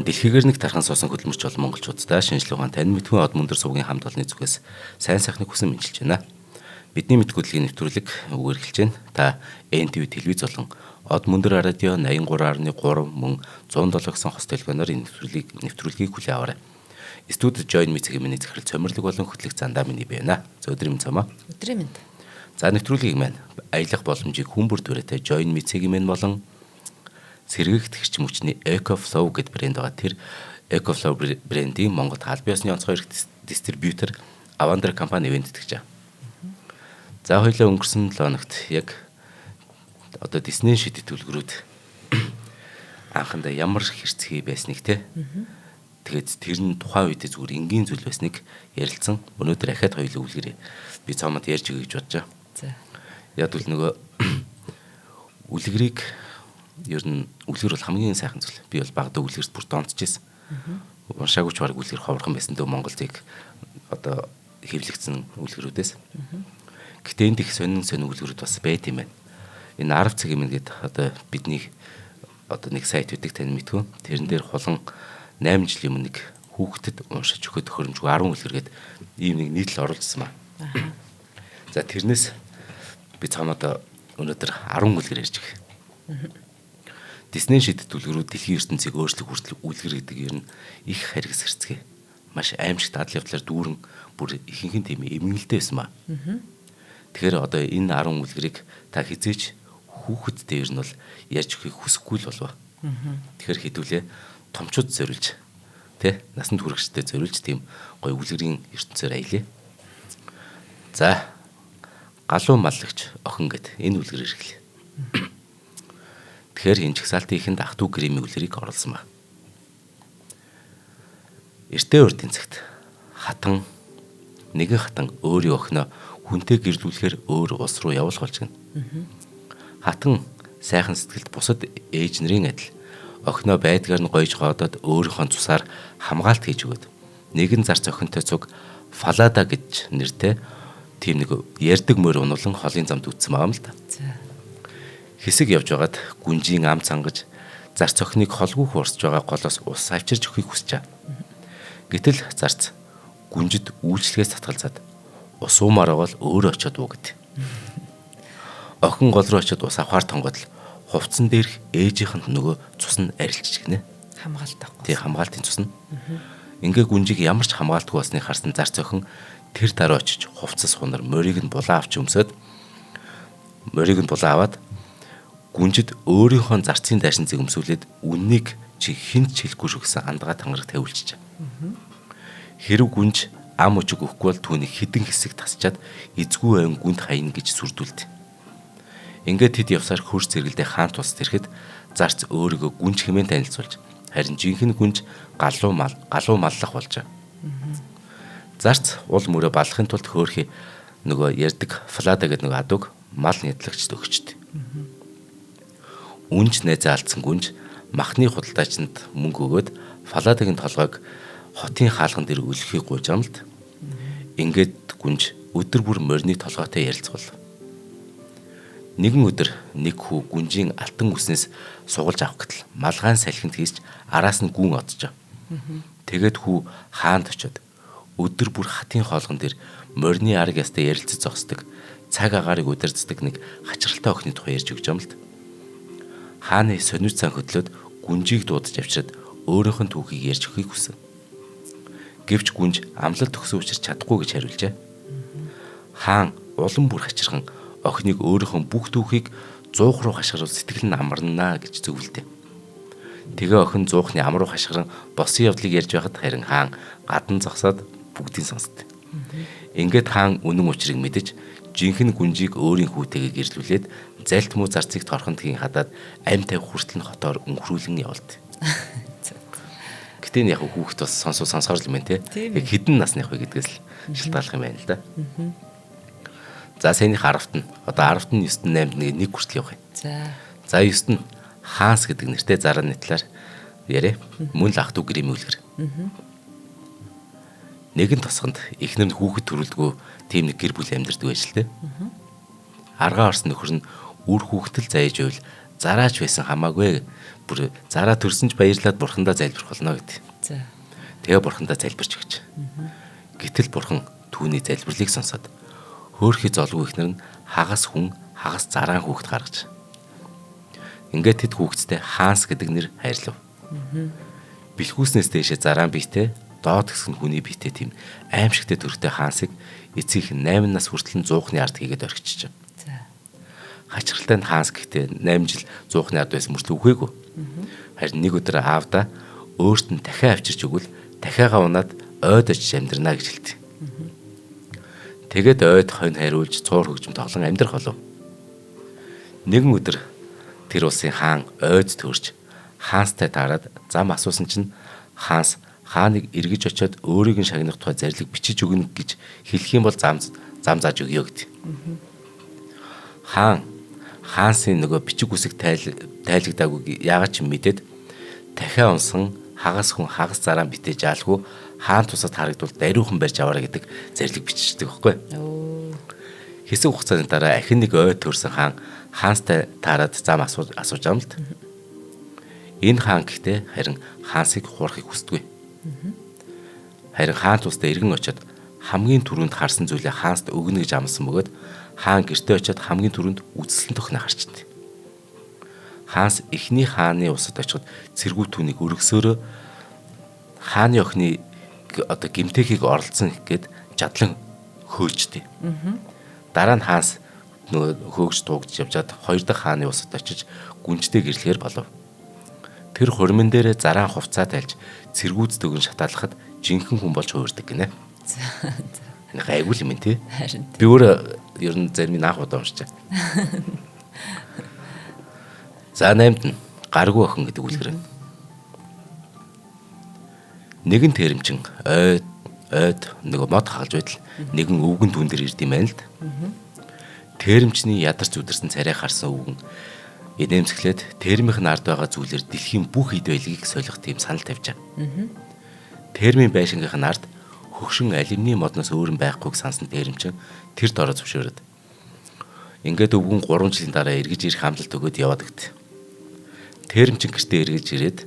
Дэлхийгээр нэг тархан суусан хөдөлмөрч бол монголчуудаа шинжлэх ухаан тань мэдхүйн од мөндөр сувгийн хамт олонны зүгээс сайн сайхныг хүсэн мэдчилж байна. Бидний мэдгүйдлгийн нэвтрүүлэг үгэрхэлж байна. Та NTV телевиз болон од мөндөр радио 83.3 мөн 107 гэсэн хос телефоноор энэ нэвтрүүлгийг хүлээн аваарай. Студид Join Me цагийн миний захирал цомирлог болон хөтлөх зандаа миний байна. Өдрийн мэнд цамаа. Өдрийн мэнд. За нэвтрүүлгийг маань аялах боломжийг хүн бүр дүрээтэй Join Me цагийн минь болон сэргийгт хэрчим хүчний EcoFlow гэдэг брэнд байгаа. Тэр EcoFlow брэндийн Монголд аль биесны онцгой дистрибьютор Avandra компани ивэнтгэж байгаа. За хоёулаа өнгөрсөн 7 хоногт яг одоо Disney шидэт төлгөрүүд анхандаа ямар хэрцгий байсныг те. Тэгээд тэр нь тухайн үед зүгээр энгийн зүйл байсныг ярилцсан. Өнөөдөр ахаад хоёулаа үлгэрээ. Би цаамад ярьж өгье гэж бодож байгаа. За. Яг л нөгөө үлгэрийг ер нь үлгэр бол хамгийн сайхан зүйл. Би бол багада үлгэрт бүр донтчихсэн. Уншаагүй ч баг үлгэр ховорхон байсан дөө Монголыг одоо хэвлэгдсэн үлгэрүүдээс. Гэхдээ энд их сонин үлгэрүүд бас байт юм байна. Энэ 10 цагийн минь гэдэг одоо бидний одоо нэг сайт үүдэг тань мэдхүү. Тэрэн дээр хулан 8 жилийн өмнө нэг хүүхдэд уншиж өгөхөд төхөөрөмжгүй 10 үлгэргээд ийм нэг нийтлэл оруулсан ба. За тэрнээс би цаамаа өнөөдөр 10 үлгэр ярьж өгье. Disney шидэт үлгэрүүд дэлхийн ертөнцийг өөрчлөх хүртэл үлгэр гэдэг ер нь их харгас хэрцгээ. Маш аимшигт дадал явдлаар дүүрэн бүр ихэнх нь тийм эмгэнэлтэй байсан ба. Тэгэхээр одоо энэ 10 үлгэрийг та хизээч хүүхэд дээр нь бол ярьж өгөхийг хүсэхгүй л болов. Тэгэхээр хэдүүлээ томчууд зориулж тэ насанд хүрэгчтэй зориулж тийм гоё үлгэрийн ертөнцөөр аялаа. За галуу маллагч охин гэд энэ үлгэр иргэлээ. Тэгэхээр энэ чагсаалтын ихэнд ах トゥ кремийн үлгэрийг оруулсан ба. Эртээ урдын цагт нэгэн хатан өөрийн охиноо хүнтэй гэрлүүлэхээр өөр улс руу явуулах болж гэнэ. Хатан сайхан сэтгэлд бусад ээж нарын адил охиноо байдгаар нь гойж гоодод өөрийнхөө цусаар хамгаалт хийж өгöd. Нэгэн зарц охинтой цуг Фалада гэж нэртэй тийм нэг ярддаг морь унулан холын замд үтсэн байгаа юм л да. Хэсэг явж байгаад гүнжийн ам цангаж зарц охиныг холгүй хуурсж байгаа голоос ус авчирч өгөхийг хүсчээ. Гэтэл зарц гүнжид үйлчлэгээс татгалзаад ус уумаар бол өөрөө очиод уу гэд. Охин гол руу очиод ус авахар тонгоод л хувцсан дээрх ээжийнх нь нөгөө цус нь арилчих гинэ. Хамгаалт авах. Тий хамгаалтын цус нь. Ингээ гүнжийг ямар ч хамгаалтгүй басныг харсан зарц охин тэр дараа очиж хувцас хунар морийг нь булаа авч өмсөд морийг нь булаа аваад гүнжид өөрийнхөө зарцын дайшин зэгэмсүүлээд үннийг чи хинт чилгүй шүү гэсэн андгаа тангараг тавиулчих. Хэрв гүнж ам өчөг өгөхгүй бол түүний хідэн хэсэг тасчаад эзгүй айн гүнд хаяна гэж сүрдүүлдэг. Ингээд тэд явсаар хөрс зэрэгэлдээ хаан тус тэрхэд зарц өөрийгөө гүнж хэмээн танилцуулж харин жинхэнэ гүнж галуу маллах болж. Зарц уул мөрөө балахын тулд хөөхий нөгөө ярддаг Флада гэдэг нэг адуг мал нэдлагчд өгчд. Үнж найзаа алдсан гүнж махны худалдаачинд мөнгө өгөөд Фаладагийн толгойг хотын хаалган дээр өлгөхийг гуйж байгаа юм л. Ингээд гүнж өдөр бүр морины толгойтой ярилцвал. Нэгэн өдөр нэг хүү гүнжийн алтан үснээс сугалж авах гэтэл малгайн салхинд хийсч араас нь гүн одож. Тэгээд хүү хаанд очиод өдөр бүр хатын хоолгон дээр морины арга ястай ярилцаж зогсдог, цаг агаарыг удирддаг нэг хачралтай охины тухай ярьж өгч байгаа юм л. Хааны сонир цан хөдлөөд гүнжийг дуудаж авчирад өөрийнх нь түүхийг ярьж өгөхийг хүсэн. Гэвч гүнж амлалт төгсөн учраас чадахгүй гэж хариулжээ. Хаан улам бүр хачирхан охиныг өөрийнхөө бүх түүхийг зуух руу хашгирвал сэтгэл нь амарнаа гэж зөвлөдөө. Тэгээ охин зуухны ам руу хашгиран босын явдлыг ярьж байхад харин хаан гадан зогсоод бүгдийг сонсдог. Ингээд хаан үнэн учрыг мэдэж жинхэнэ гүнжийг өөрийн хүүтэйгээ гэрлүүлээд зальт муу зарцыг торхондгийн хадаад амь тавих хүртэл нь хотоор өнгөрүүлэн явуулд. Гэтэ яг хүүхэд бас сонсохоор л юм те. Яг хідэн насных вэ гэдгээс л шалтгааллах юм байна л да. За саяных 10-т нь одоо 10-т нь 9-т нь 8-т нэг хүртэл явах юм. За 9-т нь Хаанс гэдэг нэртэй зараны талаар яриа. Мөн л ах トゥ кремийн үлгэр. Нэгэн тосгонд эхнэр нь хүүхэд төрүүлдэггүй тийм нэг гэр бүл амьдардаг байж л те. Аргаа орсон нөхөр нь үр хүүхэдэл заяж байвал зараач байсан хамаагүй. Бүр зараа төрсөн ч баярлаад бурхандаа залбирх болно гэдэг. За. Тэгээ бурхандаа залбирч өгч. Гэтэл бурхан түүний залбирлыг сонсоод хөөхий золгүй ихнэр нь хагас хүн, хагас зараан хүүхэд гаргаж. Ингээд тэд хүүхэдтэй Хаанс гэдэг нэр хайрлав. Бэлхүүснээс дэше зараан биетэй, доод хэсэг нь хүний биетэй тийм аимшигтэй төрхтэй Хаансыг эцгийнх нь 8 нас хүртэл зуухны ард хийгээд орхичих. За. Хачиралтай нь Хаанс гэхдээ 8 жил зуухны ард байсан мөртлөө үхээгүй. Харин нэг өдөр аавда өөрт нь дахиад авчирч өгвөл дахиагаа унаад ойд очиж амьдрнаа гэж хэлдэг. Тэгээд ойд хонь хариулж цуур хөгжим тоглон амьдрах болов. Нэгэн өдөр тэр улсын хаан ойд төрж Хаанстай таарад зам асуусан чинь Хаанс хааныг эргэж очиод өөрийг нь шагнах тухай зарлиг бичиж өгнө гэж хэлэх юм бол зам зааж өгье гэдэг. Хаансын нөгөө бичиг үсэг тайлагдаагүй яагаад ч мэдээд дахиад унсан хагас хүн хагас зараан битээ жаалгүй хаан тусад харагдвал даруйхан барьж аваарай гэдэг зарлиг биччихдэг байхгүй. Хэсэг хугацааны дараа ахин нэг ой төрсэн хаан Хаанстай таарад зам асууж байгаа юм л да. Энэ хаан гэхдээ харин Хаансыг хуурахыг хүсдэггүй. Харин хаан тусдаа эргэн очиод хамгийн түрүүнд харсан зүйлээ Хаанст өгнө гэж амласан бөгөөд хаан гэртээ очиод хамгийн түрүүнд үзэсгэлэн тохноо харчихдээ. Хаанс эхний хааны усад очиход цэргүүд түүнийг өргөсөөрөө хааны охины одоо гимтэхийг оролцсон гэд жадлан хөөждөө. Дараа нь Хаанс нөгөө хөөгж дуугдж явжгаад хоёр дахь хааны усад очиж гүнжтэй гэрлэхээр болов. Тэр хурмын дээрээ зараан хувцаа тайлж цэргүүдд өгөн шатаалахад жинхэнэ хүн болж хуурдаг гинэ. Энэ гайгүй юм тий. Би өөр ер нь зарим нь анх удаа уншчаа. За 8-д нь гаргүй охин гэдэг үлгэр. Нэгэн тэрэмчин ойд нөгөө мод хагалж байтал нэгэн өвгөн түн дээр ирд юм байна л да. Тэрэмчний ядарч үдэрсэн царай харсан өвгөн инээмсэглээд термийн ард байгаа зүйлээр дэлхийн бүх ид байлгийг солих тийм санал тавьжаа. Термийн байшингийнх нь ард хөгшин алюминий модноос өөр нь байхгүйг сансан тэрэмчин тэр дороо зөвшөөрөд. Ингээд өвгөн 3 жилийн дараа эргэж ирэх хамлалт өгөөд яваад гт. Тэрэмчин гэртээ эргэж ирээд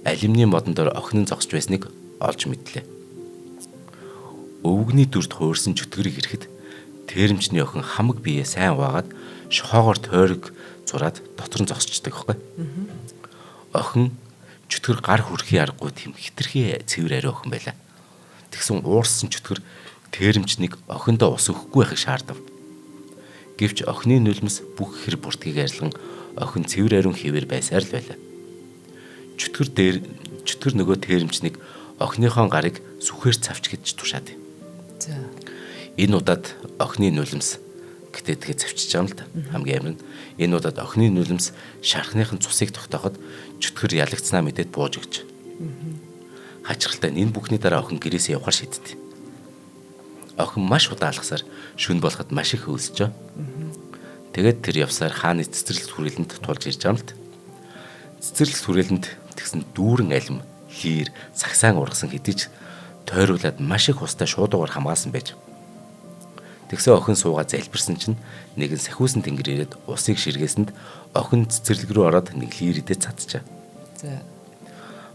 алюминий модон дор охин нь зогсож байсныг олж мэдлээ. Өвгөний дүрд хуурсан чөтгөрийг ирэхэд тэрэмчний охин хамаг биеэ сайн угаагаад шохоогоор тойрог зураад дотор нь зогсчдаг байхгүй. Охин чөтгөр гар хүрхийн аргагүй тийм хитрхи цэвэр ариун охин байлаа. Тэгсэн уурсан чөтгөр тэрэмчнийг охиндоо ус өгөхгүй байхыг шаардав. Гэвч охины нулимс бүх хэр бүртгийг арилган охин цэвэр ариун хэвээр байсаар л байлаа. Чөтгөр нөгөө тэрэмчнийг охиныхон гарыг сүхээр цавч гэж тушаад. За. Энэ удаад охины нулимс гэтээ тэгээ цавчиж байгаа юм л да. Хамгийн амир нь энэ удаад охины нулимс шархныхын цусыг тогтооход чөтгөр ялагдсанаа мэдээд бууж өгч. Хачиралтай энэ бүхний дараа охин гэрээсээ явахар шийдтээ. Охин маш удаан алхасаар шүн болоход маш их хөөсөж. Тэгээд тэр явсаар хааны цэцэрлэгт хүрээлэнд тулж ирж байгаа юм л да. Цэцэрлэгт хүрээлэнд тэгсэн дүүрэн алим, лир, сагсаан ургасан хэдий ч тойруулаад маш их устай шуудуугаар хамгаалсан байж. Тэгсэн охин суугаа залбирсан чинь нэгэн сахиусан тэнгэр ирээд усыг ширгээсэнд охин цэцэрлэг рүү ороод нэг лир идэж цадцжаа. За.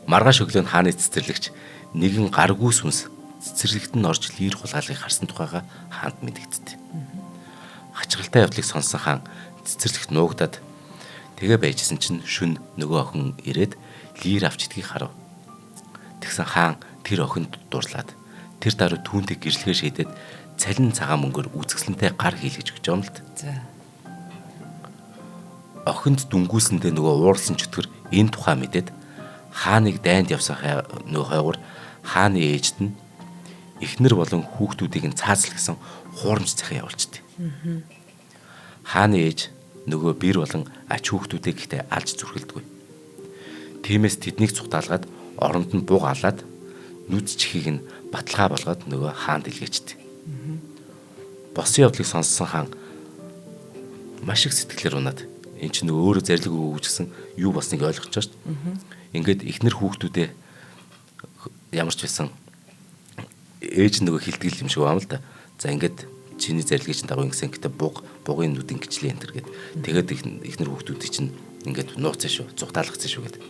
Маргааш өглөө хааны цэцэрлэгч нэгэн гаргүй сүнс цэцэрлэгт нь орж лир хулгайлгыг харсан тухайга хаанд мэдэгддэг. Хачиралтай явдлыг сонссон хаан цэцэрлэгт нуугдаад тэгээ байжсэн чинь шүн нөгөө охин ирээд лир авч идгийг харав. Тэгсэн хаан тэр охинд дурлаад тэр даруй түүнтэй гэрлэгээ шийдээд цалин цагаан мөнгөөр үзэсгэлэнтэй гар хийлгэж өгч байгаа юм л да. За. Охинд дүнгүүлсэндээ нөгөө ууралсан чөтгөр энэ тухай мэдээд хааныг дайнд явсан нөгөө хойгоор хааны ээжд нь эхнэр болон хүүхдүүдийг нь цаазлгсан хуурамч захиа явуулчихдээ. Хааны ээж нөгөө бэр болон ач хүүхдүүдийг ихтэй алж зүрхэлдэггүй. Тиймээс тэднийг цугтаалгаад оронд нь буугаалаад нүд чихийг нь баталгаа болгоод нөгөө хаанд илгээчихдээ. Босон явдлыг сонссон хаан маш их сэтгэлээр унаад энэ ч нөгөө өөрөө зарлиг өгөөж гисэн юу болсныг ойлгож байгаа шүү дээ. Ингээд эхнэр хүүхдүүдээ ямар ч байсан ээж нөгөө хилтгэл юм шиг байна л да. За ингээд чиний зарилгыг чинь дагуу ингэсэн гэдэг бугын нүдийн гिचлийн энэ төр гээд тэгээд эхнэр хүүхдүүдийг чинь ингээд нууцсан шүү, зугтаалгацсан шүү гэдэг.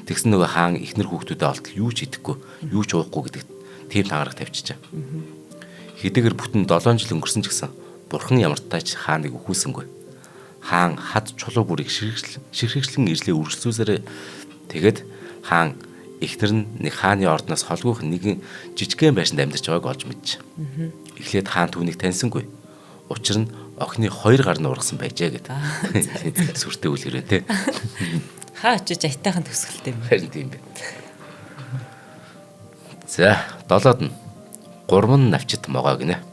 Тэгсэн нөгөө хаан ихнэр хүүхдүүдэд олтол юу ч идэхгүй, юу ч уухгүй гэдэг тийм тангараг тавьчихжээ. Хэдийгээр бүтэн 7 жил өнгөрсөн ч гэсэн бурхан ямартайч хааныг өхүүлсэнгүй. Хаан хад чулуу бүрийг ширхэгчлэн ирлээ үргэлжлүүлсээр тэгээд хаан ихнэр нь нэг хааны ордноос холгүйх нэгэн жижигхэн байшинд амьдарч байгааг олж мэдчих. Эхлээд хаан түүнийг таньсангүй. Учир нь охины 2 гар нь ургасан байжээ гэдэг. Сүртэй үлгэрээ те. Хаа очиж айтайхан төсгөлтэй юм. Харин тийм бэ. За, 7-д нь 3 навчит могоо гинэ.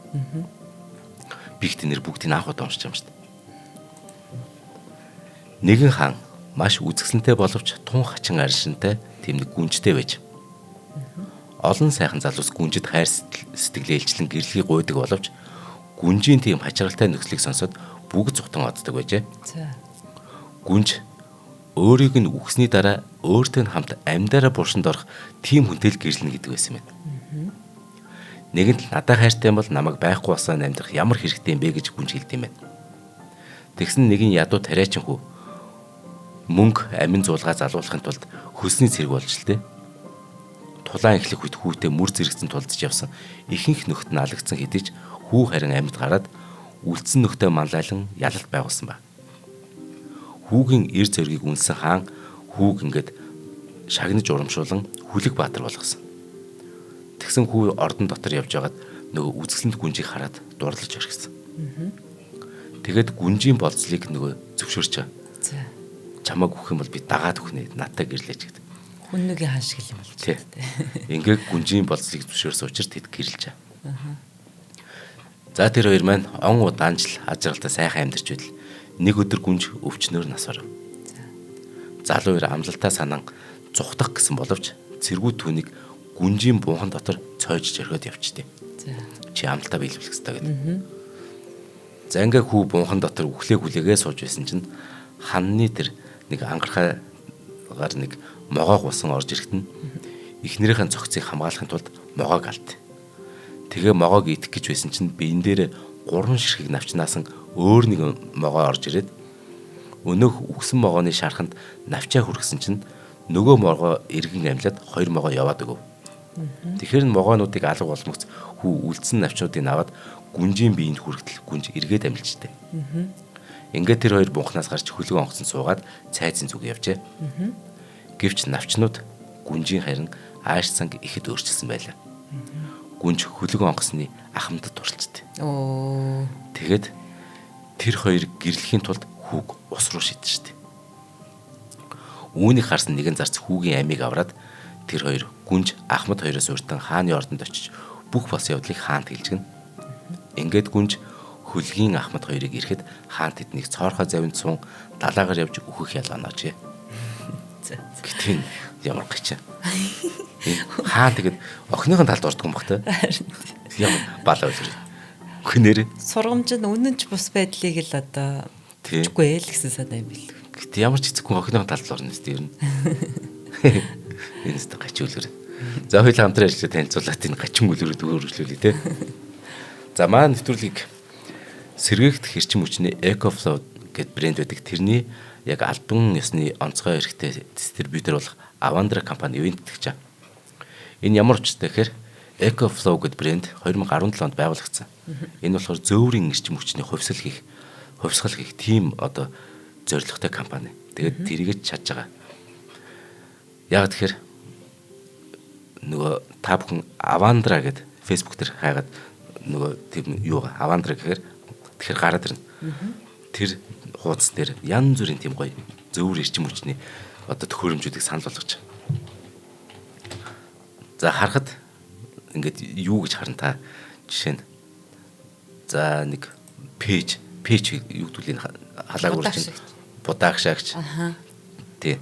Бигт нэр бүгдийг анх удаа уншиж байгаа юм шүү дээ. Нэгэн хаан маш үзэсгэлэнтэй боловч тун хачин аршинтай тэмдэг гүнжтэй байж. Олон сайхан залуус гүнжид хайр сэтгэлээ илчлэн гэрлэхийг гуйдаг боловч гүнжийн тийм хачиралтай нөхцөлийг сонсоод бүгд зүгтэн оддог байжээ. Гүнж өөрийг нь үхсний дараа өөртөө хамт амьдараа буршинд орох тийм хүнтэй л гэрлэнэ гэдэг байсан юм. Нэгэнт надад хайртай бол намайг байхгүй басаа амьдрах ямар хэрэгтэй юм бэ гэж гүнж хэлдэм байна. Тэгсэн нэгэн ядуу тариачин хүү мөнгө амин зуулгаа залуулахын тулд хөлсний цэрэг болж л дээ. Тулаан эхлэх үед хүүтэй мүр зэрэгцэн тулдж явсан ихэнх нөхд нь алагдсан хэдий ч хүү харин амьд гараад үлдсэн нөхдөд манлайлан ялалт байгуулсан ба. Хүүгийн эр зөргийг үнсэн хаан хүүг ингээд шагнаж урамшуулан хүлэг баатар болгосон. Тэгсэн хүү ордон дотор явж байгаад нөгөө үзэсгэлэнт гүнжийг хараад дурлаж орхисон. Тэгээд гүнжийн болцлыг нөгөө зөвшөөрч чамайг өгөх юм бол би дагаад өгнө надтай гэрлээч гэдэг. Хүннүгийн хан шиг юм болж байна. Ингээд гүнжийн болцлыг зөвшөөрсөн учраас тэд гэрлэж. За тэр хоёр маань он удаан жил ажралтай сайхан амьдарч байдал нэг өдөр гүнж өвчнөөр нас оров. Залуу хоёр амлалтаа санан зүхтах гэсэн боловч цэргүүд түүнийг гүнжийн буухан дотор цойж зорхиод явчихтыг. Чи амлалтаа биелүүлэх хэрэгтэй гэдэг. За ингээ хүү буухан дотор хүлээгээ сууж байсан чинь ханны тэр нэг ангарахаар нэг могоо гусан орж ирэхэд эхнэрийнхэн цогцыг хамгаалахын тулд могоог алд. Тэгээ могоог идэх гэж байсан чинь биен дээр 3 ширхэг навчнаасан өөр нэг могоо орж ирээд өнөөх үгсэн могооны шарханд навчаа хүргэсэн чинь нөгөө могоо эргэн амьлаад 2 могоо яваад өгөв. Тэгэхээр могоонуудыг алга болмогц хүү үлдсэн навчнуудыг аваад гүнжийн биеинд хүргэтэл гүнж эргээд амьлжтэй. Ингээд тэр хоёр бунхнаас гарч хөлөг онгоцон суугаад цайзын зүг явжээ. Гэвч навчнууд гүнжийн харин ааш цанг ихэд өөрчилсөн байлаа. Гүнж хөлөг онгоцны ахмадад туралцдаг. Тэгэд тэр хоёр гэрлэхийн тулд хүүг ус руу шидчихжээ. Үүнийг харсан нэгэн зарц хүүгийн амийг аваад тэр хоёр гүнж ахмад хоёроос урьдан хааны ордонд очиж бүх бос явдлыг хаанд хэлжгэн. Ингээд гүнж хөлгийн ахмад хоёрыг ирэхэд хаан тэднийг цоорхоо завинд сун далаагаар явж өөхөх ялгаанаач. Гэтэл ямар гачаа. Хаан тэгэд охиныхон талд ордог юм багтай. Ямар балаа үлгэр. Хөнөр сургамжид үнэнч бус байдлыг л одоо чиггүй л гэсэн санаа юм бил. Гэтэл ямар ч эцэггүй охиныхон талд орно гэдэг юм. Энэ ч гач үлгэр. За хоёул хамтран ажиллаж танилцуулаад энэ гачин үлгэрүүд өөрчлөлөө тий. За маань нэвтрүүлгийг сэргээгт хэрчим хүчний EcoFlow гэд брэнд байдаг. Тэрний яг албан ёсны онцгой эрхтэй дистрибьютор болох Avandra компани ивент тэгж байгаа. Энэ ямар учиртай гэхээр EcoFlow гэд брэнд 2017 онд байгуулагдсан. Энэ болохоор зөөврийн эрчим хүчний хувьсгал хийх тийм одоо зорилготой компани. Тэгээд тэрийгэ чадж байгаа. Яг тэгэхээр нөгөө та бүхэн Avandra гэд Facebook дээр хайгаад нөгөө тийм юу Avandra гэхээр тэгэхээр гараад ирнэ. Тэр хуудас дээр янз бүрийн тийм гоё зөөвөр эрчим хүчний одоо төхөөрөмжүүдийг санал болгож байгаа. За харахад ингээд юу гэж харна та жишээ нь. За нэг пэйж юу гэдгийг халаагуурч будааг шаагч. Тий.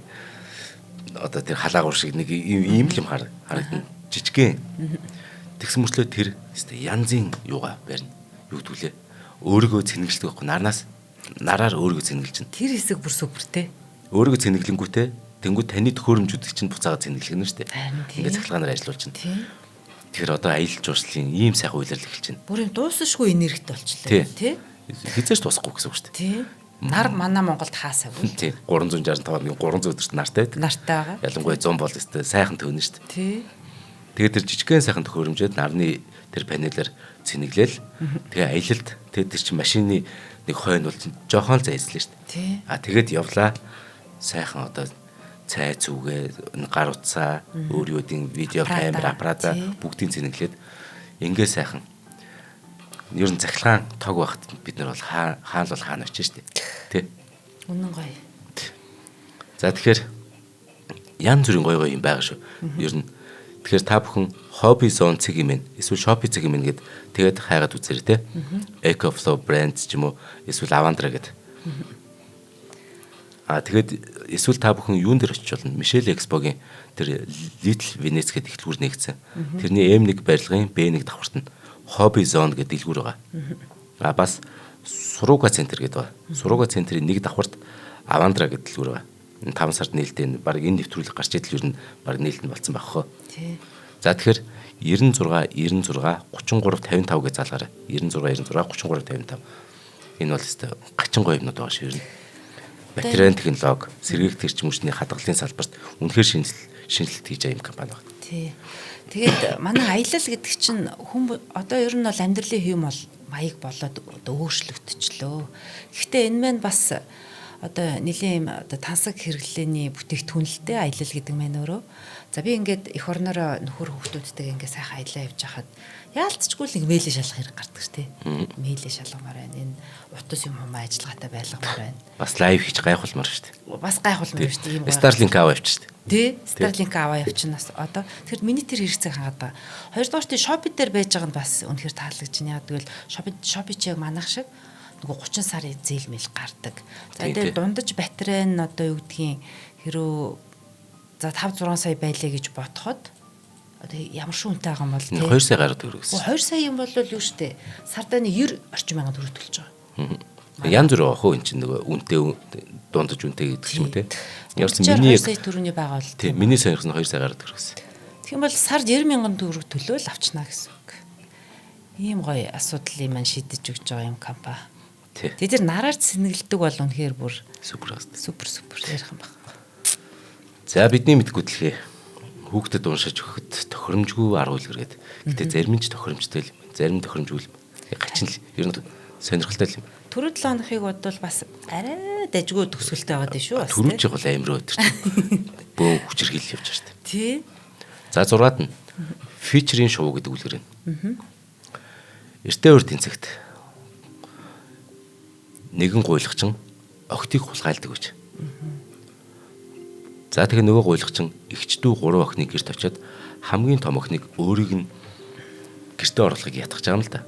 Одоо тэр халаагуур шиг нэг ийм л юм харагдана. Жижигхэн. Тэгсэн мөртлөө тэр янзын юугаа барина. Юу гэдгүүлээ. Өөрийгөө цэнгэлдэг байхгүй нараар өөрийгөө цэнгэлж чинь. Тэр хэсэг бүр супер те. Өөрийгөө цэнгэлэнгүүтээ тэнгуү таны төхөөрөмжүүдийг чинь буцаага цэнгэлгэнэ шүү дээ. Ингээд цахилгаанаар ажиллуулж чинь. Тэгэхээр одоо аялал жуулчлалын ийм сайхан үйлрэл эхэлж байна. Бүр юм дуусахгүй энергит болчихлоо тий. Хизээш дуусахгүй гэсэн үг шүү дээ. Нар манай Монголд хаасаагүй. Тий. 365 хоногийн 300 өдөрт нартай байдаг. Нартай байгаа. Ялангуяа 100 бол өстэй сайхан төвнө шүү дээ. Тий. Тэгээд тэр жижигхэн сайхан төхөөрөмжөд нарны тэр панелаар цэнэглээл. Тэгээ аялалд тэр чинь машины нэг хойно бол жоохон л зайслаа шүү дээ. Тий. Тэгээд явлаа. Сайхан одоо цай зүгээ гар утсаа өөрийн видео камер аппарата бүгдийг цэнэглээд ингээ сайхан. Ер нь захилгаан тог багт бид нар бол хаан бол хаана очиж штэ. Тэ. Үнэн гоё. За тэгэхээр янз бүрийн гоё юм байгаа шүү. Ер нь тэгэхээр та бүхэн hobby zone цэг юм ээ. Эсвэл Shopee цэг юм ээ гэд тэгээд хайгаад үзээрэй те. EcoFlow брэнд ч юм уу эсвэл Avandra гэд. Тэгээд эсвэл та бүхэн юун дээр очиж болно? Michelle Expo-гийн тэр Little Venice гэдэг дэлгүүр нэгдсэн. Тэрний M1 барилгын B1 давхарт нь Hobby Zone гэдэг дэлгүүр байгаа. Бас Сурууга центр гэдэг байна. Сурууга центрийн нэг давхарт Avandra гэдэг дэлгүүр байгаа. 5 сард нээлттэй баг энэ нэвтрүүлэг гарч идэл ер нь баг нээлт нь болсон байх хөө. Тий. За тэгэхээр 96 93 33 55 гэж залгаарай. 96 93 33 55. Энэ бол өстой гачин гоё юмнууд байгаа шүү ер нь. Материалын технологи, сэргээгт эрчим хүчний хадгаллын салбарт үнэхээр шинжилэлт хийж байгаа юм компани байна. Тий. Тэгээд манай аялал гэдэг чинь хүн одоо ер нь бол амьдралын хэм бол маяг болоод өөрчлөгдчихлөө. Гэхдээ энэ маань бас одоо нэлийн одоо тансаг хэрэглээний бүтээгдэхүүнэлтэй аялал гэдэг маань өөрөө. За би ингээд эх орнороо нөхөр хүүхдүүдтэй ингээд сайхан аялаа явж хахад яалтчгүй л нэг мэйлээ шалгах хэрэг гардаг ш тий. Мэйлээ шалгамаар байна. Энэ утас юм хумаа ажиллагаатай байлгамаар байна. Бас лайв хийж гайхуулмаар ш тий. Бас гайхуулмаар ш тий. Starlink аваа явчих ш тий. Тий. Starlink аваа явчихнаас одоо тэр миний тэр хэрэгцээг хангаад байгаа. Хоёрдугаар тий Shopee дээр байж байгаа нь бас үнэхээр таалагдж байна. Яг тэгвэл Shopee чиг манах шиг нөгөө 30 сарын зээлмэл гардаг. За дээр дундаж батарей нь одоо юу гэдгийг хэрүү за 5 6 сая байлаа гэж бодоход одоо ямар шүүнтэй байгаа юм бол тий 2 сая гараад өргөсөн. 2 сая юм бол юу штэ сардаа 90 орчим мянган төгрөг төлж байгаа. Янз бүр байгаа хөө эн чинь нөгөө үнэтэй дундаж үнэтэй гэдэг ч юм уу тий. Ярсан миний 2 сая төгрөгийн байгаа бол тий миний сонирхсон 2 сая гараад өргөсөн. Тэгэх юм бол сард 90 мянган төгрөг төлөөл авчнаа гэсэн үг. Ийм гоё асуудлыг маань шийдэж өгч байгаа юм компани. Тэд нар нараар сэнгэлдэг бол үнэхээр бүр супер ярих юм байна. За бидний мэдгүй дэлхий хүүхдэд уншиж өгөхөд тохиромжгүй арга үйлгэргээд. Гэтэ зарим нь ч тохиромжтой юм. Зарим тохиромжгүй юм. Гачин л ер нь сонирхолтой юм. Түрүү 7 хоногыг бодвол бас арай дажгүй төгсгөлтэй байгаа дээ шүү бас. Түрүү жиг бол амир өдөрт. Бөө хүчрхийл явж байгаа шүү дээ. Тий. За 6-ад нь фичерийн шоу гэдэг үйлгэр байна. Эртээ өөр тэнцэгт нэгэн гуйлагчин охтыг хулгайлдаг гэж. За тэгээ нөгөө гуйлагчин эгчдүү 3 охиныг гэрт очиод хамгийн том охиныг өөрийг нь гэртээ оруулахыг ятгах байгаа юм л да.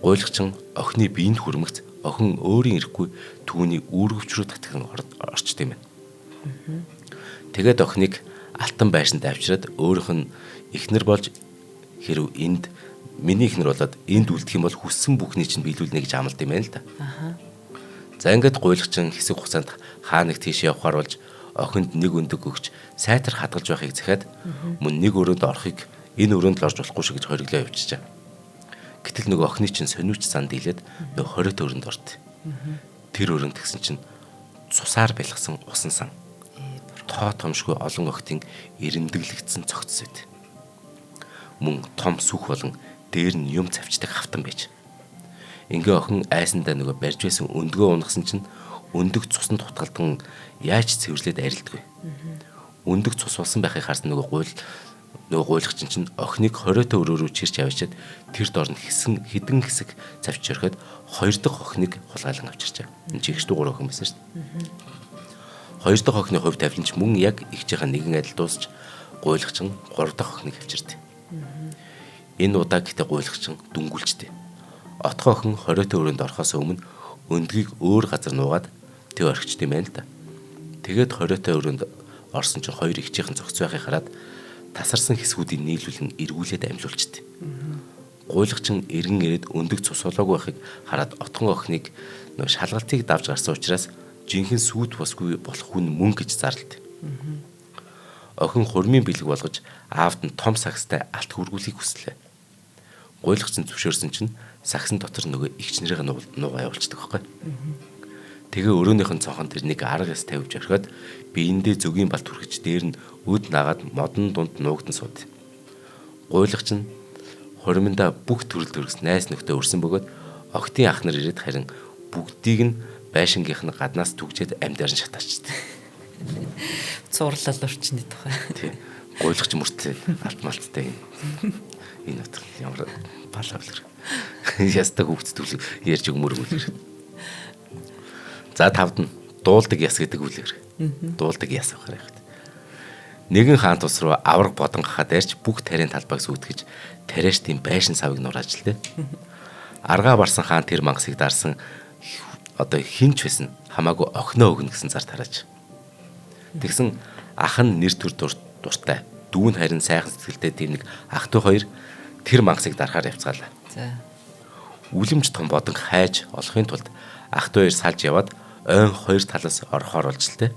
Гуйлагчин охины биеинд хүрмэгц охин өөрийн ирэхгүй түүний үүргэвч рүү татган орчт юм байна. Тэгээд охиныг алтан байшинд авчираад өөрийнх нь эхнэр болж хэрв энд миний эхнэр болоод энд үлдэх юм бол хүссэн бүхний чинь биелүүлнэ гэж амлалт юм байна л да. За ингээд гуйлагчин хэсэг хугацаанд хаа нэг тийш явахаар болж охинд нэг өндөг өгч сайтар хадгалж байхыг захиад мөн нэг өрөөнд орохыг энэ өрөөнд л орж болохгүй шүү гэж хориглоо явуулчихжээ. Гэтэл нөгөө охины чинь сониуч санд дийлээд нөгөө хориот өрөөнд орд. Тэр өрөөнд тэгсэн чинь цусаар бэлгсэн усан сан. Тоо томшгүй олон охтын эрендэглэгдсэн цогц сэт. Мөн том сүх болон дээр нь юм цавчдаг хавтан байж. Ингээ охин айсандаа нөгөө барьж байсан өндгөө унахсан чинь өндөг цусанд хутгалдан яаж цэвэрлээд арилдаггүй. Өндөг цус болсон байхыг харсан нөгөө гуйлагчин чинь охиныг хориотой өрөө рүү чирч авчиад тэр дор нь хідэн хэсэг завч өрхөд 2 дахь охиныг хулгайлан авчирчаа. Энэ чигчдүү 3 охин байсан шүү дээ. 2 дахь охины хувь тавиланч мөн яг ихчийнхаа нэгэн адил дуусч гуйлагчин 3 дахь охиныг авчирдэ. Энэ удаа гэтээ гуйлагчин дүнгүүлжтэй. Отгоо охин хориотой өрөөнд орохоос өмнө өндгийг өөр газар нуугаад тэг орхичд юм байна л да. Тэгээд хориотой өрөөнд орсон чинь 2 ихчийнхэн зогц байхыг хараад тасарсан хэсгүүдийг нийлүүлэн эргүүлээд амьлуулчихдээ. Гуйлагчин эргэн ирээд өндөг цус болоогүй байхыг хараад отгон охиныг нөгөө шалгалтыг давж гарсан учраас жинхэнэ сүйт босгүй болох хүн мөн гэж зарлалт. Охин хурмын бэлэг болгож аавд нь том сагстай алт хүргүүлэхийг хүслээ. Гуйлагчин зөвшөөрсөн чинь сагсан дотор нөгөө ихч нарыг нуугаа явуулчихдаг байхгүй. Тэгээ өрөөнийх нь цонхонд тэрнийг арга яс тавьж орхиод биендээ зөгийн бал түрхэж дээр нь өд наагаад модон дунд нуугдан сууд. Гуйлагч нь хуримдаа бүх төрөл төрөс найс нөхдөд өрсөн бөгөөд огтын ах нар ирээд харин бүгдийг нь байшингийнх нь гаднаас түгжээд амьдаар нь шатаачд. Цуурлал орчны тухай. Тий. Гуйлагч мөртлөө алтмалттай энэ утга ямар балавлэр. Ястаг хөвцтүүл ярьж өгмөргөл. За тавд нь дуулдаг яс гэдэг үлгэр. Дуулдаг яс авахаар явахд. Нэгэн хаан тус руу авраг бодонгохад дайрч бүх тарийн талбайг сүйтгэж тариаштын байшин савыг нурааж л дээ. Аргаа барсан хаан тэр мангасыг дарсан одоо хинч байсан хамаагүй охиноо өгнө гэсэн зар тарааж. Тэгсэн ах нь нэр төр дуртай. Дүүн харин сайхан сэтгэлтэй тэр нэг ах トゥ хоёр тэр мангасыг дарахаар явцгаалаа. За. Үлэмж том бодонг хайж олохын тулд ах トゥ хоёр салж яваад ойн хоёр талаас орохоор болж л дээ.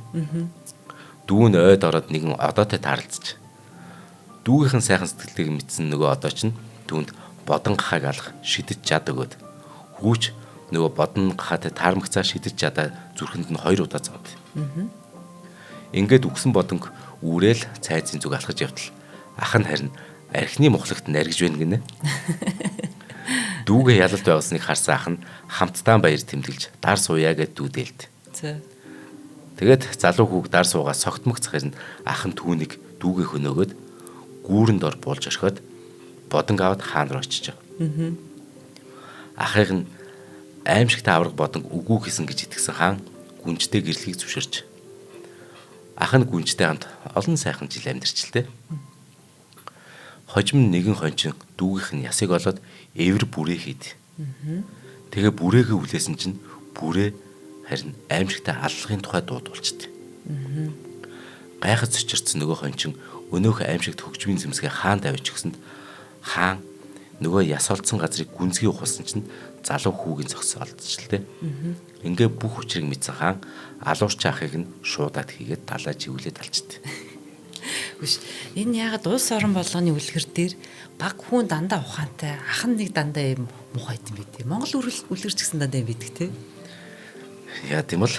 Дүүн ойд ороод нэгэн одоотой таарлцж. Дүүгийнхэн сайхан сэтгэлтэйг мэдсэн нөгөө одоо чинь түүнд бодон гахаг алах шидэж чад өгөөд. Хүүч нөгөө бодон гахаатай таармагцаа шидэж чадаа зүрхэнд нь 2 удаа зовд. Ингээд үгсэн бодонг үүрэл цайзын зүг алхаж явтал ах нь харин архины мухлагт наргиж байна гинэ. Дүүгээ ялалт байгасныг харсан ах нь хамтдаа баяр тэмдэглэж дар сууя гэд дүүдээлд. За. Тэгээд залуу хүүг дар суугаа согтмогц харин ах нь түүнийг дүүгээ хөнөөгөөд гүүрэнд ор буулж орхиод бодонг аваад хаан руу очиж. Ахыг нь аимшигтай авраг бодонг үгүй гэсэн гэж итгэсэн хаан гүнжтэй гэрлэгийг зөвшөөрч. Ах нь гүнжтэй хамт олон сайхан жил амьдарчлээ. Хожим нэгэн хончин дүүгийнх нь ясыг олоод эвэр бүрээ хийд. Тэгээ бүрээгээ үлээсэн чинь бүрээ харин аимшигтай аллахын тухай дуудуулчихдээ. Гайхаж цочирцсан нөгөө хончин өнөөх аимшигт хөгжмийн зэмсгээ хаан тавьж өгсөнд хаан нөгөө яс олдсон газрыг гүнзгий ухуулсан чинь залуу хүүгийн зогс олдчихлээ. Ингээ бүх хүчрийг мэдсэн хаан алуурч ахыг нь шуудаад хийгээд далаа живлээд алчихдээ. Хүш энэ ягаад улс орон болгоны үлгэр дээр баг хүн дандаа ухаантай, ах нь нэг дандаа юм муухай юм бид. Монгол үлгэрч гэсэн дандаа юм бидэг те. Яа тийм бол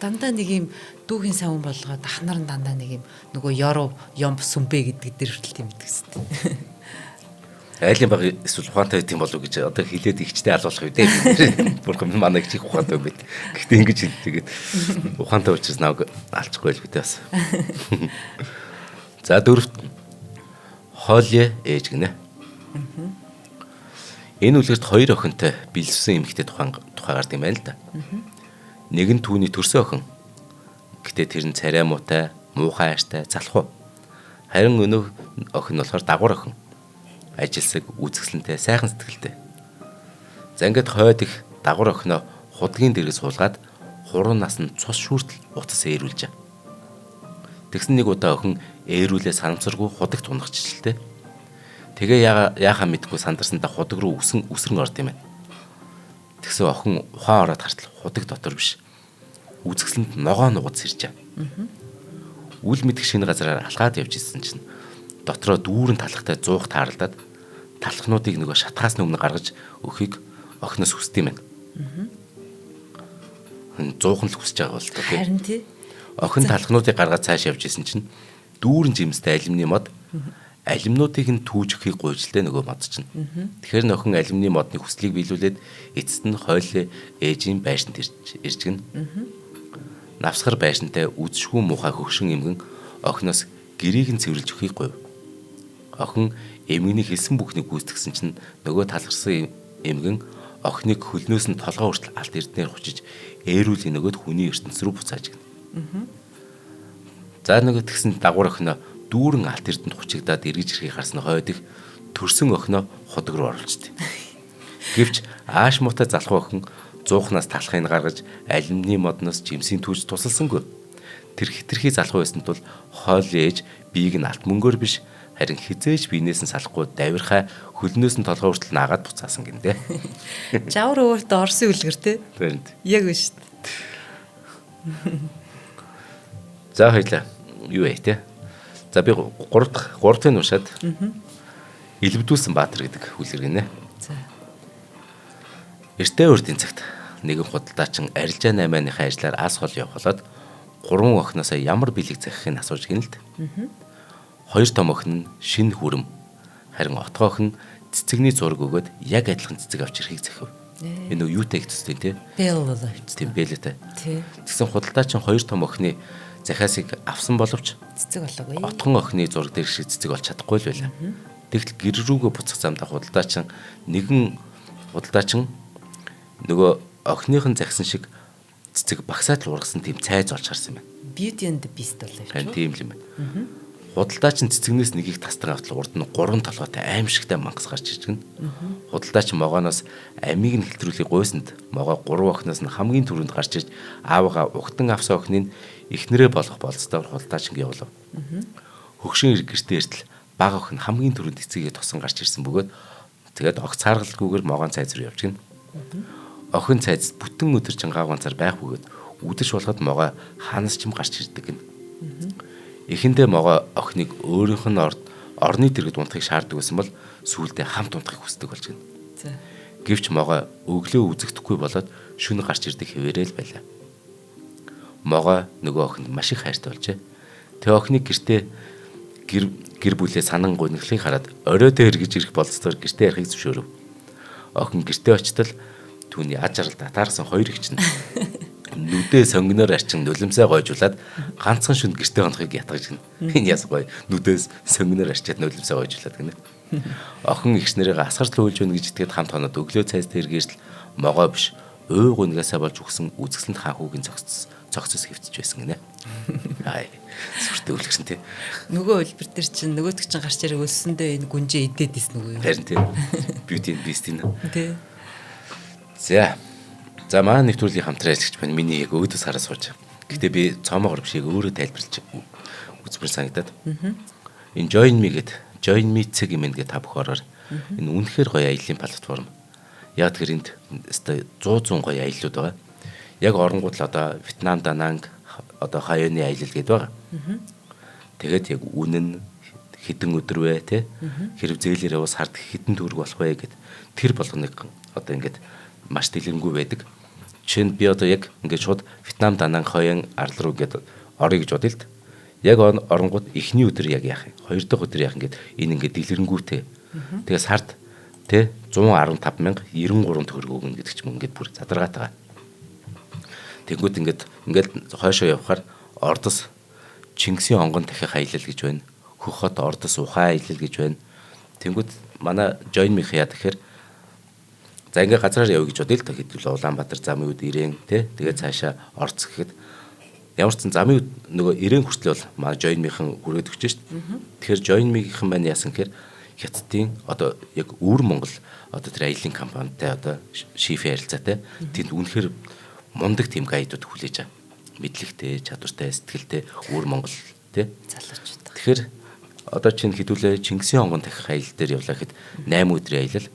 дандаа нэг юм дүүгийн сайн хүн болгоод ах нар нь дандаа нэг юм нөгөө ёров юм сүмбэ гэдэг дээр хүртэл тийм мэдгэсэн. айлын баг эсвэл ухаантай гэдэг юм болов гэж одоо хилээд ихчтэй алуулах үү дээ. Бурхан манай их ухаантай юм байт. Гэхдээ ингэж хэлдэггээд ухаантай учраас наваг алчихгүй л бидээ бас. За дөрөвт хоолье ээж гинэ. Энэ үлгэрт 2 охинтой бэлссэн эмэгтэй тухай гардаг юм байна л да. Нэг нь түүний төрсөн охин. Гэтэ тэр нь царай муутай, муухай ааштай, залхуу. Харин өнөөх охин болохоор дагуур охин. Ажилсаг, үзэсгэлэнтэй, сайхан сэтгэлтэй. За ингээд хойд их дагуур охиноо худгийн дээрээс суулгаад хуруу нас нь цус шүүртэл утас ээрүүлж. Тэгсэн нэг удаа охин ээрүүлээ санамсаргүй худаг тунагчлээ. Тэгээ яахаа мэдгүй сандарсандаа худаг руу үсрэн орд юм байна. Тэгсэн охин ухаан ороод хартал худаг дотор биш. Үзэсгэлэнд ногоо нугад сэржээ. Үл мэдэх шинэ газараар алхаад явж ирсэн чинь дотроо дүүрэн талхтай зуух тааралдаад талхнуудыг нөгөө шатхаас өмнө гаргаж өгөхийг охиноос хүсд юм байна. Зуухан л хүсэж байгаа бол тоо. Харин тий. Охин талхнуудыг гаргаад цааш явж исэн чинь дүүрэн жимстэй алюминий мод алюмнуудыг нь түүж өгөхийг гуйжлээ нөгөө мод чинь. Тэгэхээр нөхөн алюминий модны хүслийг биелүүлээд эцэст нь хойлоо ээжийн байшинд ирж гэн. Навсгар байшинтай үзшгүй муухай хөгшин эмгэн охиноос гэрийг нь цэвэрлж өгөхийг гуйв. Охин эмгэний хэлсэн бүхнийг гүйцэтгсэн чинь нөгөө таларсан эмгэн охиныг хөлнөөс нь толгоо хүртэл алт эрдэнээр хучиж ээрүүлийн нөгөөд хүний ертөнц рүү буцааж гэнэ. За нөгөө тэгсэн дагуур охиноо дүүрэн алт эрдэнд хучигдаад эргэж ирэхийг харсан хойд их төрсөн охиноо худаг руу оруулжтэй. Гэвч ааш муутай залхуу охин зуухнаас талхыг гаргаж алюминий модноос жимсийн түүж тусалсангүй. Тэр хитрхи залхуу байсан тул хоол ээж биеийг нь алт мөнгөөр биш харин хизээж биенээс нь салахгүй давирхай хөлнөөс нь толгой хүртэл наагаад буцаасан гиндэ. Жавар өөртөө орсын үлгэр те. Тэнд. Яг үү шүү дээ. За хоёлаа юу вэ те? За би 3-ын уншаад. Илбдүүлсэн Баатар гэдэг үлгэр гинэ. За. Эртээ урдын цагт нэгэн худалдаачин арилжаа 8-ааныхаа ажлаар ас хол явхолоод 3 охиноосоо ямар бэлэг захихыг асууж гин л д. 2 том охин нь шинэ хүрэм, харин отгоо охин цэцэгний зураг өгөөд яг адилхан цэцэг авч ирэхийг захив. Энэ юутай их төстэй тий? Тийм бэлэтэй. Тэгсэн худалдаачин 2 том охины захиасыг авсан боловч цэцэг болоогүй. Отхон охины зураг дээр шиг цэцэг болж чадахгүй л байлаа. Тэгтэл гэр рүүгээ буцах замдаа худалдаачин нөгөө охиныхын захисан шиг цэцэг багсаад л ургасан тийм цайз олж харсан юм байна. Beauty and the Beast болоо шүү. Тийм л юм байна. Худалдаачин цэцэгнээс нэгийг тастан автал урд нь 3 толгойтой аимшигтай мангас гарч ирж гэн. Худалдаачин могооноос амийг нь хэлтрүүлэх гойсонд могоо 3 охиноос нь хамгийн түрүүнд гарч ирж аавгаа угтан авсан охиныг эхнэрээ болох болцдоор худалдаачин явуулав. Хөгшин гэртээ эртэл баг охин хамгийн түрүүнд эцэгээ тосон гарч ирсэн бөгөөд тэгээд огт цааргалгүйгээр могоон цайз руу явж гэн. Охин цайз бүтэн өдөр чангаа ганцаар байх бөгөөд үдэж болоход могоо ханаас ч юм гарч ирдэг гэн. Эхэндээ могоо охиныг өөрийнх нь орны дэргэд унтахыг шаарддаг байсан бол сүүлдээ хамт унтахыг хүсдэг болж гэн. Гэвч могоо өглөө үзэгдэхгүй болоод шөнө гарч ирдэг хэвээрэл байлаа. Могоо нөгөө охинд маш их хайртай болжээ. Тэ охиныг гэр бүлээ санан гуниглахыг хараад оройдоо эргэж ирэх болцоор гэртээ ярихыг зөвшөөрөв. Охин гэртээ очтол түүний аж арал татаарсан 2 эгч нь нүдээ сонгиноор арчин нулимсаа гойжуулаад ганцхан шүнд гэртээ онохыг ятгаж гин. Энэ яс гоё нүдээс сонгиноор арчаад нулимсаа гойжуулаад гинэ. Охин эгч нарыг асгарч үйлж өгнө гэж итгэхэд хамт хоноод өглөө цайз тэргээрл могоо биш өө гунигаасаа болж өгсөн үзэсгэлэнт хаахуугийн цогцос хэвтэж байсан гинэ. Ай сүртэй үлгэрсэн тий. Нөгөө үлбэр дээр чинь нөгөөдөг чинь гарч ирээ өлсөндөө энэ гүнжээ идээд исэн үгүй юу? Харин тий. Beauty and Beast энэ. Тий. За маань нэвтрүүлгийн хамтран ажиллагч байна. Миний яг өөдөөс хараа сууж. Гэтэ би цоомоогоор биш яг өөрөө тайлбарлаж үзмэр санагдаад. Энэ Join Me гэдэг Join Me цэг юм ингээд та бүхэн ороор. Энэ үнэхээр гоё аяллаа платформ. Яг тэр энд 100 гоё аяллууд байгаа. Яг оронгууд л одоо Вьетнам, Дананг одоо хаяаны аялал гэдэг байгаа. Тэгээд яг үнэн хэдэн өдөр вэ те хэрэг зээлэр яваас хард хэдэн төгрөг болох вэ гэд тэр болгоныг одоо ингээд маш дэлгэрэнгүй байдаг. Жишээ нь би одоо яг ингээд шууд Вьетнам, Дананг, хаяан арал руу ингээд орё гэж бодъё л д. Яг оронгууд эхний өдөр яг яах юм. 2 дахь өдөр яах ингээд энэ ингээд дэлгэрэнгүйтэй. Тэгээд сард те 115,093 төгрөг өгнө гэдэг ч юм ингээд бүр задаргаатайгаа. Тэнгүүд ингээд хойшоо явхаар Ордос Чингисийн онгон дахих аялал гэж байна. Хөх хот Ордос ухаан аялал гэж байна. Тэнгүүд манай Join Me яа тэгэхээр за ингээд газраар явъя гэж бодъё л та хэдүүл Улаанбаатар замын үед ирээн те тэгээд цаашаа Орц гэхэд ямар ч замын үед нөгөө ирээн хүртэл бол манай Join Me-хэн хүрээд өгч шít. Тэгэхээр Join Me-хэн маань яасан гэхээр Хятадын одоо яг өвөр Монгол одоо тэр аялын компанитай одоо шиф ярилцаатай тэнд үнэхээр мундаг тийм гайдууд хүлээж байгаа. Мэдлэгтэй, чадвартай, сэтгэлтэй өвөр Монгол те залуучууд. Тэгэхээр одоо чинь хэдүүлээ Чингисийн онгон дахих аялал дээр явлаа гэхэд 8 өдрийн аялал.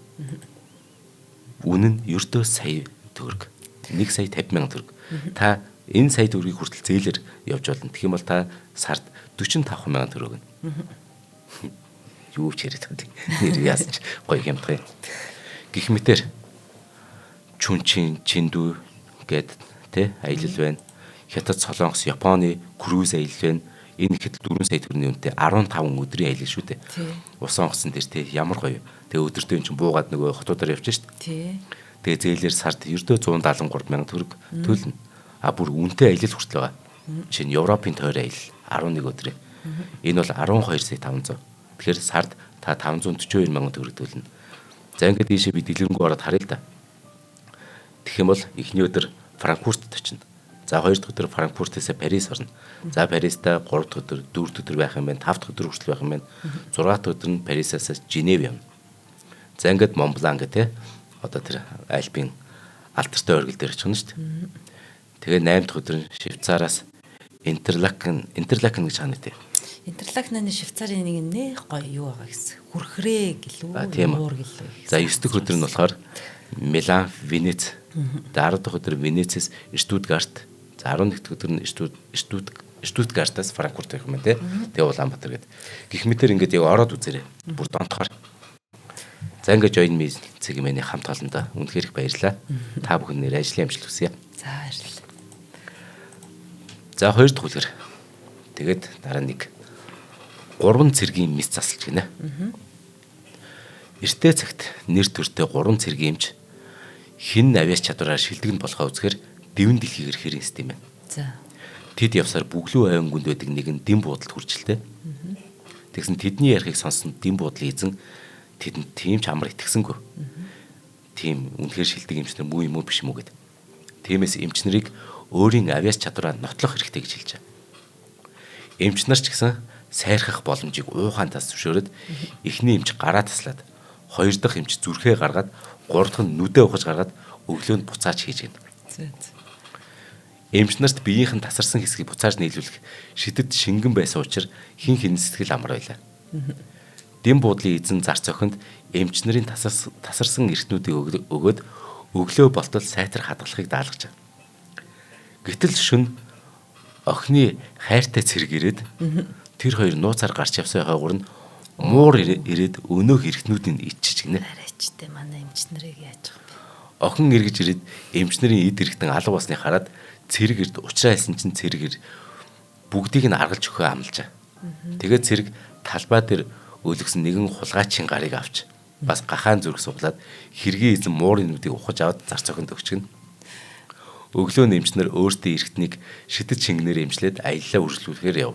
Үнэн нь ердөө сая төгрөг. 1 сая 50,000 төгрөг. Та энэ сая төгрөгийг хүртэл зээлэр явж болно. Тэгэх юм бол та сард 45,000 төгрөг өгнө. Юу ч яриад байдаг. Нэр яасч гоё хямдхан. Гэх мэтэр Чүнчин, Чиндүү гэд тэ аялал байна. Хятад, Солонгос, Японы круиз аялал байна. Энэ ихэд 4 сая төгрөгийн үнэтэй 15 өдрийн аялал шүү дээ. Усан онгоцон дээр тэ ямар гоё. Тэгээ өдөртөө чинь буугаад нөгөө хотуудаар явж шít. Тэгээ зээлэр сард ердөө 173,000 төгрөг төлнө. А бүр үнэтэй аялал хүртэл байгаа. Жишээ нь Европын тойр аялал 11 өдрийн. Энэ бол 12 сая 500. Тэгэхээр сард та 542,000 төгрөг төлнө. За ингээд ийшээ би дэлгэрэнгүй ороод харъя л да. Тэгэх юм бол эхний өдөр Франкфурт очино. За 2 дахь өдөр Франкфуртээс Парис орно. За Париста 3 дахь өдөр, 4 дахь өдөр байх юм байна, 5 дахь өдөр хүртэл байх юм байна. 6 дахь өдөр нь Парисаас Женев явна. За ингээд Монблан гэх те одоо тэр Альпийн алтартай оргил дээр очихно шүү дээ. Тэгээ 8 дахь өдөр нь Швейцараас Интерлакен гэж хаана вэ? Интерлакны Швейцарын нэг нэх гоё юу байгаа гэсэн. Хүрхрээ гэлүү, уур гэлүү. За 9 дахь өдөр нь болохоор Милан, Венец. За 10 дахь өдөр Венецээс Штутгарт. За 11 дахь өдөр нь Штутгартаас Франкфурт гэх юм те. Тэгээ Улаанбаатар гэдэг. Гэх мэтэр ингээд яг ороод үзээрэй. Бүр донтохоор. За ингээд join me цэгийн хамт олондоо үнэхээр их баярлалаа. Та бүхэн нэр ажлын амжилт хүсье. За баярлалаа. За хоёр дахь үлгэр. Тэгээд дараа нэг 3 цэргийн мис засалж гинэ. Эртний цагт нэр төртэй 3 цэргийн эмч хин авиас чадвараар шилдэг нь болохоо үзэхээр дэвэн дэлхийгэр хэрэн систем байна. За. Тэд явсаар бүглүү аймаг гүнд байдаг нэгэн дэм буудалд хүрчилтэй. Тэгсэн тэдний ярихыг сонсон дэм буудлын эзэн тэдэнд тийм ч амар итгэсэнгүй. Тийм үнэхээр шилдэг эмч нар муу юм уу биш юм уу гэд. Тиймээс эмч нарыг өөрийн авиас чадвараа нотлох хэрэгтэй гэж хэлжээ. Эмч нар ч гэсэн сайрхах боломжийг уухаантаас зөвшөөрөд эхний эмч гараа таслаад, хоёр дахь эмч зүрхээ гаргаад, гурав дахь нь нүдээ ухаж гаргаад өглөөнд буцааж хийж гэнэ. Эмч нарт биеийнхэн тасарсан хэсгийг буцааж нийлүүлэх шидэд шингэн байсан учраас хин хин сэтгэл амар байлаа. Дэм буудлын эзэн зар цохинд эмч нарын тасарсан эртнүүдийг өгөөд өглөө болтол сайтар хадгалахыг даалгажээ. Гэтэл шөнө охины хайртай цэрэг ирээд тэр хоёр нууцаар гарч явсан хойгоор нь муур ирээд өнөөх эртнүүдийг ичиж гинэ. Арайчтай манай эмч нарыг яаж байгаа бэ? Охин эргэж ирээд эмч нарын эд эргэтэн алга болсныг хараад цэрэг ирд уучраа хэлсэн чинь цэрэг бүгдийг нь аргалж өгөө амлажаа. Тэгээд цэрэг талбай дээр өлгсөн нэгэн хулгайчийн гарыг авч бас гахаан зүрх суглаад хэргийн эзэн муурын нүдийг ухаж аваад зар цохинд өгчгөн. Өглөө нэмч нар өөртөө эргэтнийг шидэд шингэнээр эмчлээд аяллаа үргэлжлүүлэхээр яв.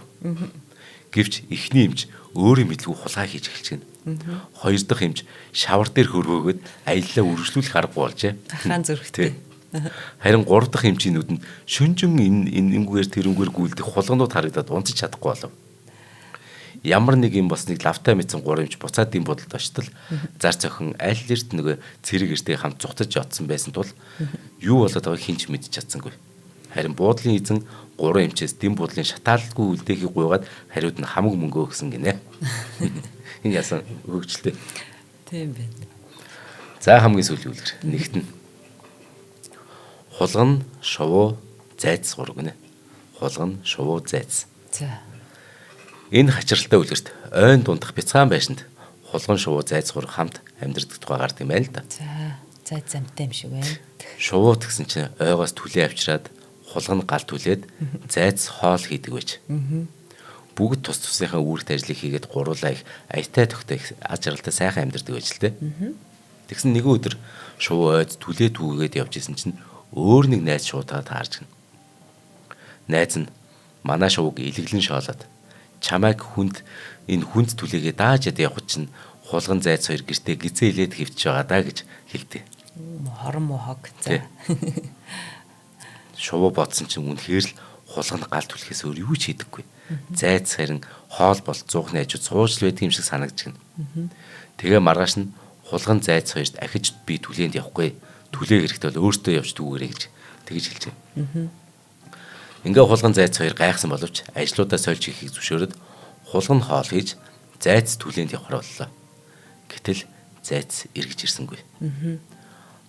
Гэвч эхний эмч өөрийн мэдлгүй хулгай хийж эхэлчихнэ. Хоёр дахь эмч шавар дээр хөрвөөгөөд аяллаа үргэлжлүүлэх аргагүй болжээ. Гахаан зүрхтэй. Харин гурав дахь эмчийн нүдэнд шүнжин энэнгээр тэрэнгээр гүйлдэх хулганууд харагдаад унцаж чадахгүй болов. Ямар нэг юм болсныг лавтай мэдсэн гурав эмч буцаад дэм бодолд очтол зар цохин аль эрт нөгөө цэрэг эртээ хамт зугтаж одсон байсан тул юу болоод байгааг хинч мэдж чадсангүй. Харин буудлын эзэн гурван эмчээс дэм буудлын шатааллгүй үлдээхийг гуйгаад хариуд нь хамаг мөнгө өгсөн гинэ. Энэ ясан хөгжилтэй. Тийм байна. За хамгийн сүүлийн үлгэр нэгт нь хулган шувуу зайц гурав гинэ. Хулган шувуу зайц. За. Энэ хачиралтай үлгэрт ойн дундах бяцхан байшинд хулган шувуу зайц гурав хамт амьдардаг тухай гардаг юм байна л да. За. Зайц замтай юм шиг байна. Шувуу гэсэн чинь ойгоос түлээ авчираад хулган гал түлээд зайц хоол хийдэг байж. Бүгд тус тусынхаа үүрэгт ажлыг хийгээд гуруулаа их аятай төгтөө аз жаргалтай сайхан амьдардаг байж л те. Тэгсэн нэгэн өдөр шувуу ойд түлээ түүгээд явж исэн чинь өөр нэг найз шуудаа таарч гэн. Найз нь манай шувууг илэглэн шоолоод чамайг энэ хүнд түлээгээ даажад явах чинь хулган зайц хоёр гэртээ гизээ илээд хөвч байгаа даа гэж хэлдэг. Хорон мохог. За. Шувуу бодсон чинь үнэхээр л хулганд гал түлхээс өөр юу ч хийдэггүй. Зайц харин хоол бол зуухны ажууд сууж л байдаг юм шиг санагдчихна. Тэгээ маргааш нь хулган зайц хоёрт ахиж би түлээнд явахгүй. Түлээ хэрэгтэй бол өөртөө явж дүүгээрэй гэж тэгж хэлжээ. Ингээ хулган зайц хоёр гайхсан боловч ажлуудаа сольж хийхийг зөвшөөрөд хулган хоол хийж зайц түлээнд явахар боллоо. Гэтэл зайц эргэж ирсэнгүй.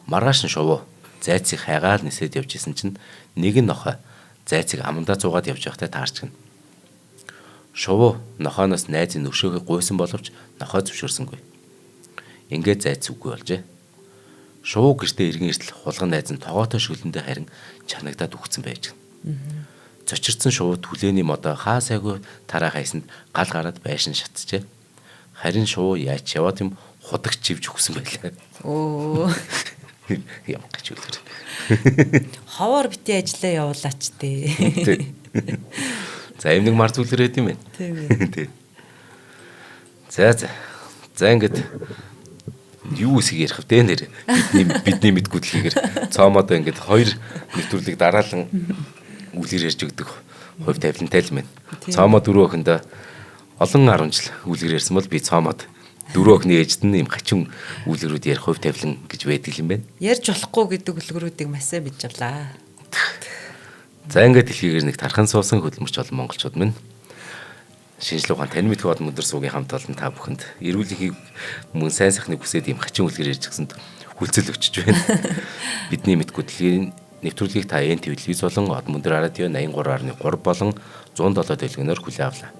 Маргааш нь шувуу зайцыг хайгаал нисээд явж исэн чинь нэгэн нохой зайцыг амандаа зугаад явж байхдаа таарч гэнэ. Шувуу нохооноос найзын өшөөгөө гуйсан боловч нохой зөвшөөрсөнгүй. Ингээд зайц үгүй болжээ. Шувуу гэртээ иргэн иртэл хулган найз нь тогоотой шүлэндээ харин чанагдаад үхсэн байж гэнэ. Цочирдсан шувуу түлээний модоо хаа сайгүй тараа хайсанд гал гараад байшин шатжээ. Харин шувуу яаж яваад юм худагч чивж өгсөн байлаа. Оо. Ямар гэж үлгэр. Ховор бити ажиллаа явуулаач дээ. За юм нэг марц үлгэр байт юм байна. Тийм. За ингээд юу үсгийг ярих вэ нэр бидний мэдгүй дэлхийгээр цаомодоо ингээд хоёр нэвтрүүлгийг дараалан үлгэр ярьж өгдөг хувь тавилантай л байна. Цаомоо дөрөв охиндоо олон 10 жил үлгэр ярьсан бол би цаомод дөрөв охины ээжд нь юм хачин үлгэрүүд ярих хувь тавилан гэж байдаг юм байна. Ярьж болохгүй гэдэг үлгэрүүдийг маш сайн бич авлаа. За ингээд дэлхийгээр нэг тархан суусан хөдөлмөрч олон монголчууд минь шинжлэх ухаан тань мэдхүү бод өндөр суугийн хамт олон та бүхэнд эрүүл мэндийг мөн сайн сайхныг хүсээд юм хачин үлгэр ярьж гисэнд хүлцэл өчөж байна. Бидний мэдгүй дэлхийн нэвтрүүлгийг та эн телевиз болон од мөндөр радио 83.3 болон 107 дэлгэнээр хүлээн авлаа.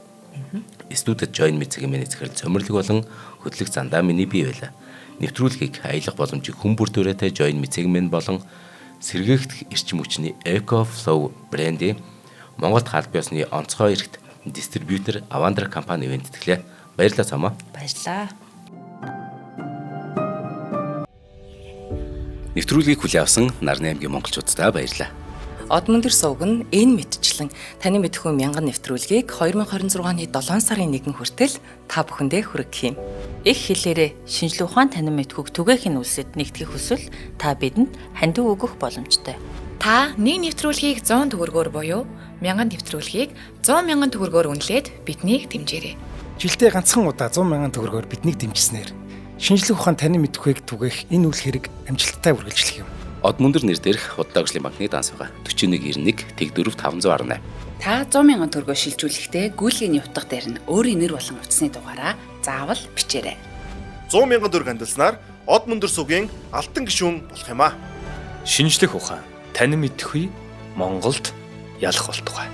Студид join me цэгийн менежер цомрлог болон хөтлөх зандаа миний бий байлаа. нэвтрүүлгийг аялах боломжийг хүн бүр төрөйтэй Join Me цэгмэн болон сэргээгдэх эрчим хүчний EcoFlow бренди Монголд хаалт биосны онцгой эрхт дистрибьютор Avandra компани бэлтгэлээ. Баярлалаа цаамаа. Баярлалаа. Нэвтрүүлгийг хүлээн авсан Нарны аймгийн монголчуудаа баярлалаа. Одмөндөр сувг нь энэ мэдчлэн таны мэдхүйн мянган нэвтрүүлгийг 2026 оны 7 сарын 1 хүртэл та бүхэндээ хүргэх юм. Их хэлээрээ шинжлэх ухаан танин мэдхүйг түгээхийн үлсэд нэгтгэх хүсвэл та бидэнд хандив өгөх боломжтой. Та нэг нэвтрүүлгийг 100 төгрөгөөр буюу 1000 нэвтрүүлгийг 100 мянган төгрөгөөр үнэлээд биднийг дэмжээрэй. Жилдээ ганцхан удаа 100 мянган төгрөгөөр биднийг дэмжснээр шинжлэх ухаан танин мэдхүйг түгээх энэ үйл хэрэг амжилттай үргэлжлэх юм. Одмөндөр нэр дээрх Худалдаа агшлын банкны данс байгаа 4191 тэг 4518. Та 100 мянган төгрөгөөр шилжүүлэхдээ гүйлгээний утга дээр нь өөрийн нэр болон утасны дугаараа заавал бичээрэй. 100 мянган төгрөг хандалснаар Одмөндөр сувгийн алтан гишүүн болох юм а. Шинжлэх ухаан танин мэдхгүй Монголд ялах болтугай.